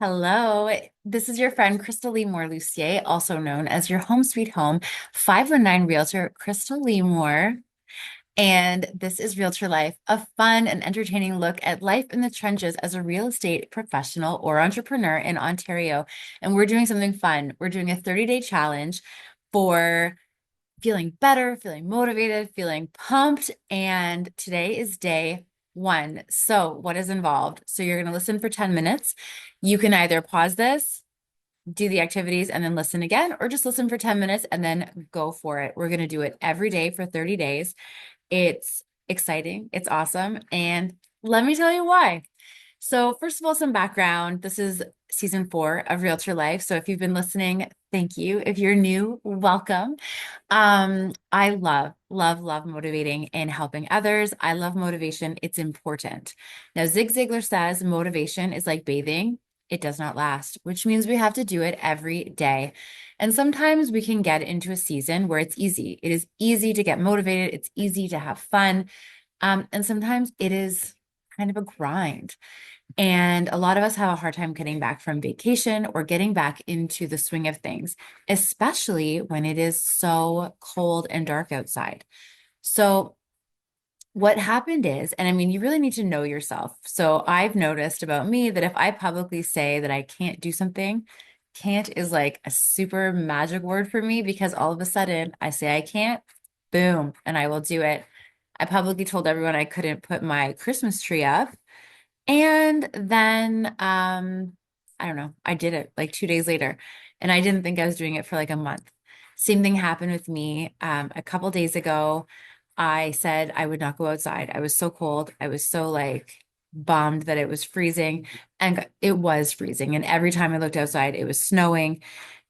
Hello, this is your friend Crystal Lee Moore Lucier, also known as your home sweet home 519 realtor Crystal Lee Moore. And this is Realtor Life, a fun and entertaining look at life in the trenches as a real estate professional or entrepreneur in Ontario. And we're doing something fun. We're doing a 30-day challenge for feeling better, feeling motivated, feeling pumped. And today is day one. So, what is involved? So, you're going to listen for 10 minutes. You can either pause this, do the activities, and then listen again, or just listen for 10 minutes and then go for it. We're going to do it every day for 30 days. It's exciting, it's awesome. And let me tell you why. So, first of all, some background. This is season 4 of Realtor Life. So, if you've been listening, thank you. If you're new, welcome. I love motivating and helping others. I love motivation. It's important. Now, Zig Ziglar says motivation is like bathing. It does not last, which means we have to do it every day. And sometimes we can get into a season where it's easy. It is easy to get motivated. It's easy to have fun. And sometimes it is kind of a grind. And a lot of us have a hard time getting back from vacation or getting back into the swing of things, especially when it is so cold and dark outside. So, what happened is, and I mean, you really need to know yourself. So, I've noticed about me that if I publicly say that I can't do something, can't is like a super magic word for me because all of a sudden I say I can't, boom, and I will do it. I publicly told everyone I couldn't put my Christmas tree up. And then I don't know, I did it like 2 days later. And I didn't think I was doing it for like a month. Same thing happened with me. A couple days ago, I said I would not go outside. I was so cold. I was so like bummed that it was freezing. And it was freezing. And every time I looked outside, it was snowing.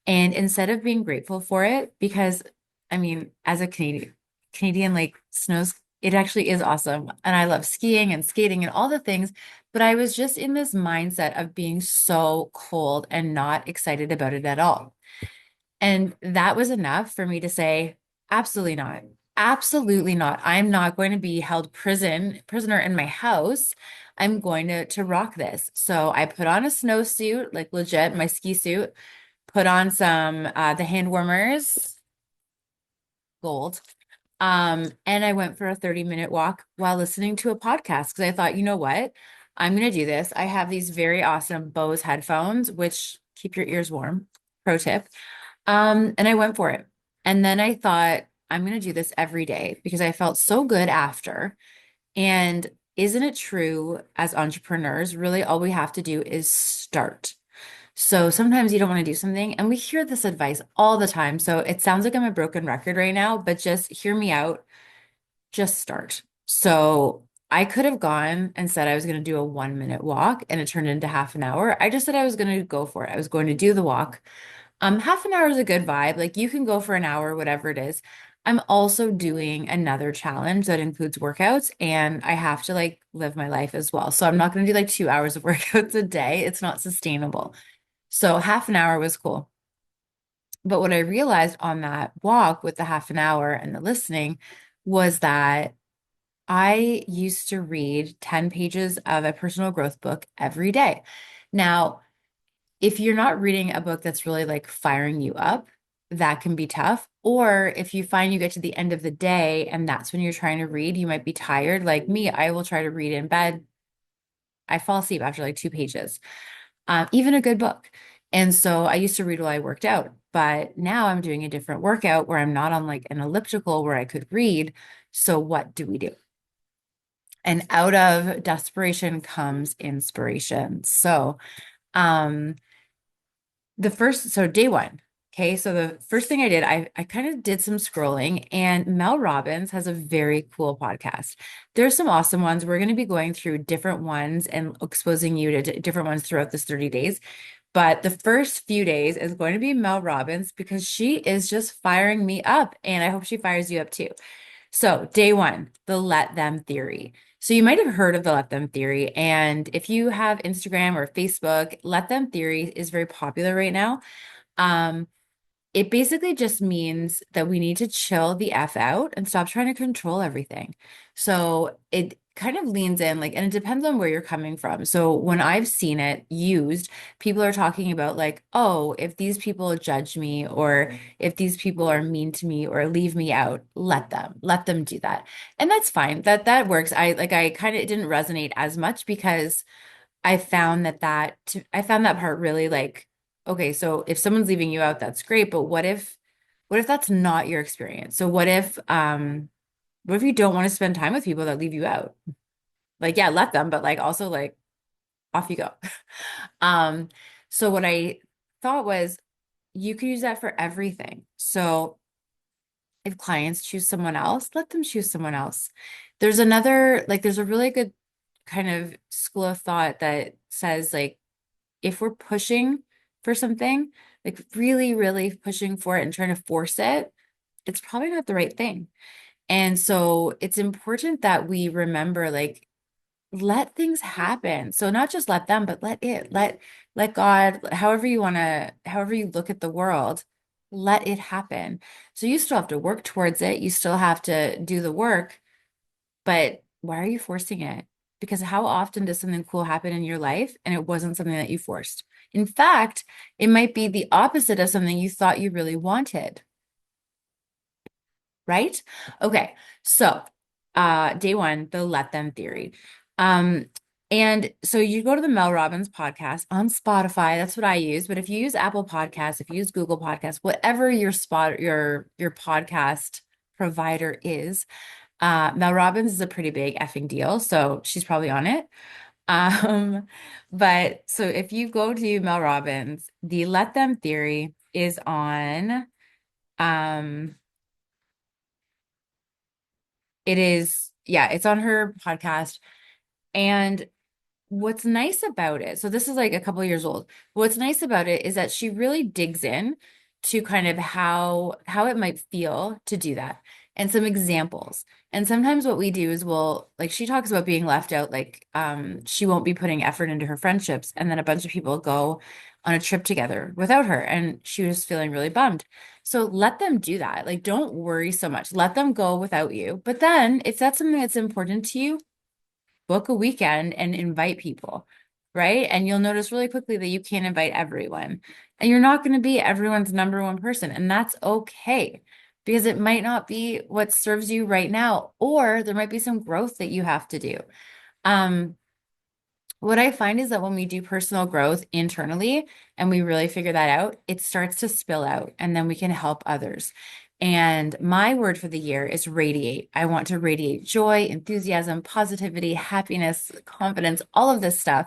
And instead of being grateful for it, because I mean, as a Canadian, like snows, it actually is awesome. And I love skiing and skating and all the things. But I was just in this mindset of being so cold and not excited about it at all. And that was enough for me to say, absolutely not. Absolutely not. I'm not going to be held prisoner in my house. I'm going to rock this. So I put on a snowsuit, like legit, my ski suit, put on some the hand warmers, gold. And I went for a 30-minute walk while listening to a podcast because I thought, you know what? I'm going to do this. I have these very awesome Bose headphones, which keep your ears warm. Pro tip. And I went for it. And then I thought, I'm going to do this every day because I felt so good after. And isn't it true as entrepreneurs, really all we have to do is start. So sometimes you don't want to do something, and we hear this advice all the time. So it sounds like I'm a broken record right now, but just hear me out. Just start. So I could have gone and said I was going to do a 1 minute walk and it turned into half an hour. I just said I was going to go for it. I was going to do the walk. Half an hour is a good vibe. Like you can go for an hour, whatever it is. I'm also doing another challenge that includes workouts, and I have to like live my life as well. So I'm not going to do like 2 hours of workouts a day. It's not sustainable. So half an hour was cool. But what I realized on that walk with the half an hour and the listening was that I used to read 10 pages of a personal growth book every day. Now, if you're not reading a book that's really like firing you up, that can be tough. Or if you find you get to the end of the day and that's when you're trying to read, you might be tired. Like me, I will try to read in bed. I fall asleep after like 2 pages, even a good book. And so I used to read while I worked out, but now I'm doing a different workout where I'm not on like an elliptical where I could read. So what do we do? And out of desperation comes inspiration. So, um, so day one. Okay. So the first thing I did, I kind of did some scrolling, and Mel Robbins has a very cool podcast. There's some awesome ones. We're going to be going through different ones and exposing you to different ones throughout this 30 days. But the first few days is going to be Mel Robbins because she is just firing me up, and I hope she fires you up too. So, day one, the let them theory. So, you might have heard of the let them theory. And if you have Instagram or Facebook, let them theory is very popular right now. Um, it basically just means that we need to chill the F out and stop trying to control everything. So, kind of leans in, like, and it depends on where you're coming from. So when I've seen it used, people are talking about like, oh, if these people judge me, or if these people are mean to me or leave me out, let them do that. And that's fine. That works. I kind of, it didn't resonate as much because I found that part really like, okay, so if someone's leaving you out, that's great, but what if that's not your experience? So what if you don't want to spend time with people that leave you out? Like, yeah, let them, but like also like off you go. Um, so what I thought was you could use that for everything. So if clients choose someone else, let them choose someone else. There's a really good kind of school of thought that says like if we're pushing for something, like really, really pushing for it and trying to force it, it's probably not the right thing. And so it's important that we remember like let things happen. So not just let them, but let God, however you look at the world, let it happen. So you still have to work towards it. You still have to do the work, but why are you forcing it? Because how often does something cool happen in your life and it wasn't something that you forced? In fact, it might be the opposite of something you thought you really wanted, right? Okay. So, day one, the let them theory. Um, and so you go to the Mel Robbins podcast on Spotify. That's what I use. But if you use Apple Podcasts, if you use Google Podcasts, whatever your podcast provider is, Mel Robbins is a pretty big effing deal. So she's probably on it. Um, but so if you go to Mel Robbins, the let them theory is on, um, it's on her podcast. And what's nice about it, so this is like a couple of years old. What's nice about it is that she really digs in to kind of how it might feel to do that and some examples. And sometimes what we do is like she talks about being left out, like she won't be putting effort into her friendships, and then a bunch of people go on a trip together without her, and she was feeling really bummed. So let them do that. Like, don't worry so much. Let them go without you. But then, if that's something that's important to you, book a weekend and invite people, right? And you'll notice really quickly that you can't invite everyone. And you're not going to be everyone's number one person. And that's okay because it might not be what serves you right now, or there might be some growth that you have to do. Um, what I find is that when we do personal growth internally and we really figure that out, it starts to spill out and then we can help others. And my word for the year is radiate. I want to radiate joy, enthusiasm, positivity, happiness, confidence, all of this stuff.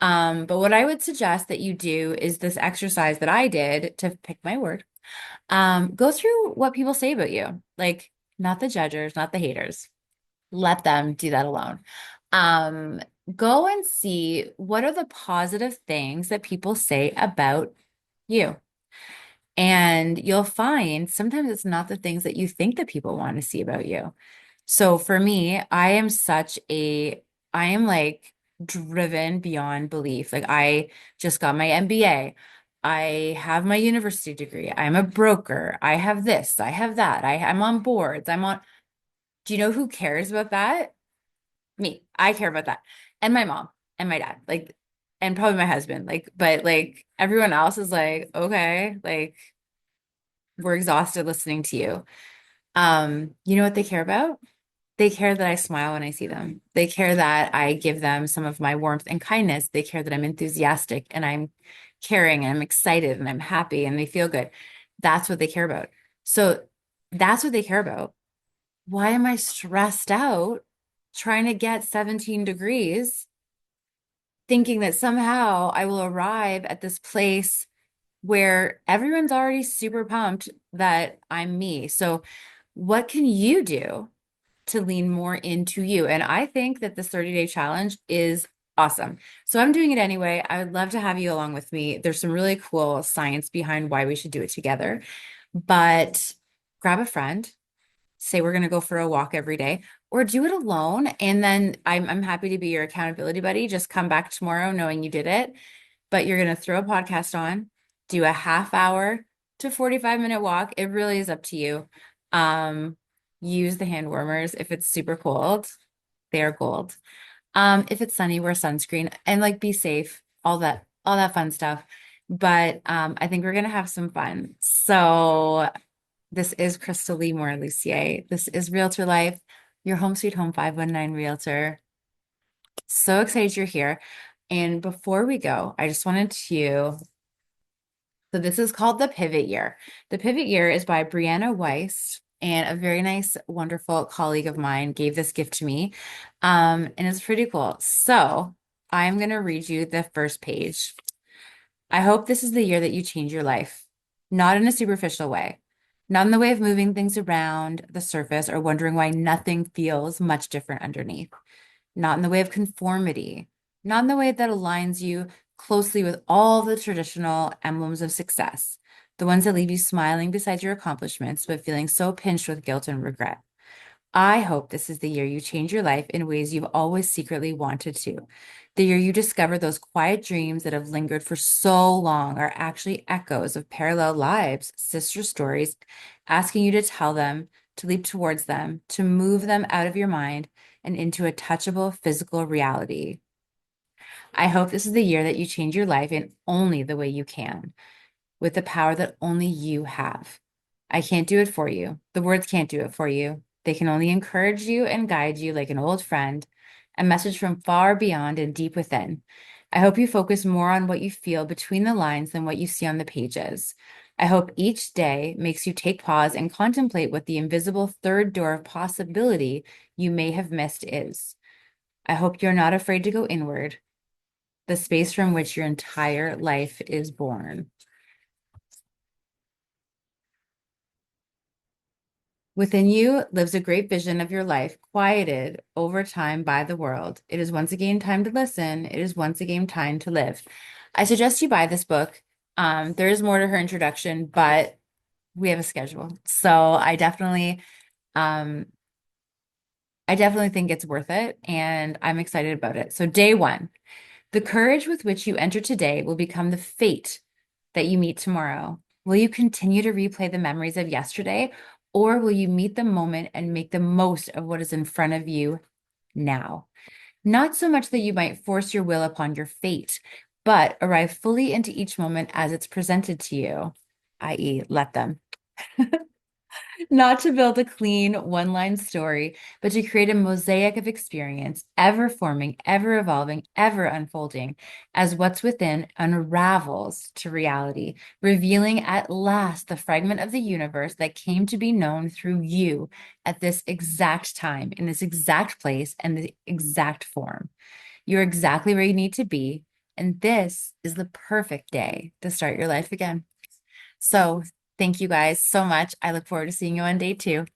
But what I would suggest that you do is this exercise that I did to pick my word. Go through what people say about you, like not the judgers, not the haters. Let them do that alone. Um, Go and see what are the positive things that people say about you. And you'll find sometimes it's not the things that you think that people want to see about you. So for me, I am like driven beyond belief. Like I just got my MBA. I have my university degree. I'm a broker. I have this. I have that. I'm on boards. Do you know who cares about that? Me. I care about that. And my mom and my dad, like, and probably my husband. Like, but like everyone else is like, okay, like we're exhausted listening to you. You know what they care about? They care that I smile when I see them. They care that I give them some of my warmth and kindness. They care that I'm enthusiastic and I'm caring and I'm excited and I'm happy and they feel good. That's what they care about. So that's what they care about. Why am I stressed out trying to get 17 degrees, thinking that somehow I will arrive at this place where everyone's already super pumped that I'm me? So, what can you do to lean more into you? And I think that this 30-day challenge is awesome. So, I'm doing it anyway. I would love to have you along with me. There's some really cool science behind why we should do it together, but grab a friend, say we're going to go for a walk every day, or do it alone. And then I'm happy to be your accountability buddy. Just come back tomorrow knowing you did it. But you're going to throw a podcast on, do a half hour to 45-minute walk. It really is up to you. Um, Use the hand warmers if it's super cold. They are gold. If it's sunny, wear sunscreen and like be safe, all that fun stuff. But I think we're gonna have some fun. So this is Crystal Lee Moore Lucier. This is Realtor Life, your home sweet home 519 realtor. So excited you're here. And before we go, I just wanted to, so this is called the Pivot Year. The Pivot Year is by Brianna Wiest, and a very nice, wonderful colleague of mine gave this gift to me. And it's pretty cool. So I'm going to read you the first page. I hope this is the year that you change your life, not in a superficial way, not in the way of moving things around the surface or wondering why nothing feels much different underneath, not in the way of conformity, not in the way that aligns you closely with all the traditional emblems of success, the ones that leave you smiling beside your accomplishments, but feeling so pinched with guilt and regret. I hope this is the year you change your life in ways you've always secretly wanted to. The year you discover those quiet dreams that have lingered for so long are actually echoes of parallel lives, sister stories, asking you to tell them, to leap towards them, to move them out of your mind and into a touchable physical reality. I hope this is the year that you change your life in only the way you can, with the power that only you have. I can't do it for you. The words can't do it for you. They can only encourage you and guide you like an old friend, a message from far beyond and deep within. I hope you focus more on what you feel between the lines than what you see on the pages. I hope each day makes you take pause and contemplate what the invisible third door of possibility you may have missed is. I hope you're not afraid to go inward, the space from which your entire life is born. Within you lives a great vision of your life, quieted over time by the world. It is once again time to listen. It is once again time to live. I suggest you buy this book. There is more to her introduction, but we have a schedule. So um, I definitely think it's worth it, and I'm excited about it. So day one, the courage with which you enter today will become the fate that you meet tomorrow. Will you continue to replay the memories of yesterday, or will you meet the moment and make the most of what is in front of you now? Not so much that you might force your will upon your fate, but arrive fully into each moment as it's presented to you, i.e., let them. Not to build a clean one-line story, but to create a mosaic of experience, ever forming, ever evolving, ever unfolding, as what's within unravels to reality, revealing at last the fragment of the universe that came to be known through you at this exact time, in this exact place, and the exact form. You're exactly where you need to be, and this is the perfect day to start your life again. So, thank you guys so much. I look forward to seeing you on day two.